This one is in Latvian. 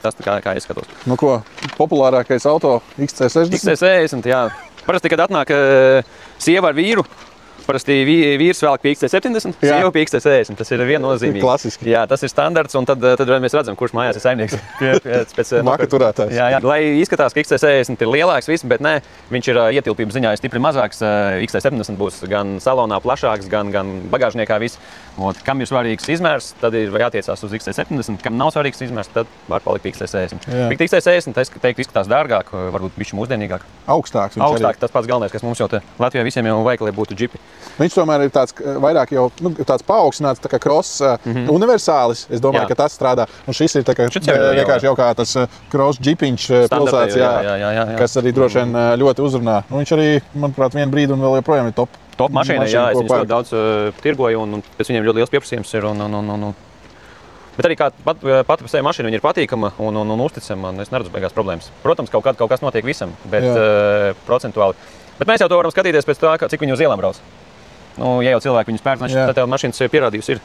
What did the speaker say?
Tas, kā es skatos. Nu ko, populārākais auto XC60? XC60, jā. Parasti, kad atnāk sieva ar vīru, parasti vīrs velk pie XC70, sieva pie XC60. Tas ir viennozīmīgi. Klasiski. Jā, tas ir standarts, un tad mēs redzam, kurš mājās ir saimnieks. Maka turētājs. Jā, lai izskatās, ka XC60 ir lielāks, bet nē, viņš ir ietilpības ziņā stipri mazāks. XC70 būs gan salonā plašāks, gan bagāžniekā viss. Kam ir svarīgs izmērs, tad ir jātiecās uz XC70. Kam nav svarīgs izmērs, tad var palikt pie XC60. Pie XC60, es teiktu, izskatās dārgāk, varbūt bišķi mūsdienīgāk. Augstāks. Augstāk, tas pats galvenais, kas mums jau te Latvijā visiem jau vajag, lai būtu džipi. Viņš tomēr ir tāds vairāk jau tāds paaugstināts, tā kā cross universālis. Es domāju, ka tas strādā. Un šis ir tā kā vienkārši jau kā tas cross džipiņš pilsētas, kas arī droši vien ļoti uzrunā. Viņš arī, manuprāt, vienu brīdi un vēl joprojām ir top. Top mašīna, jā, es viņus ļoti daudz tirgoju un pēc viņiem ļoti liels pieprasījums ir. Bet arī pati par sevi mašīna ir patīkama un uzticama, un es neredzu beigās problēmas. Protams, kaut kas notiek visam, bet procentuāli. Bet mēs jau to varam skatīties pēc tā, cik viņi uz ielām brauc. Ja jau cilvēki viņus pērk, tad tev mašīnas pierādījusi ir.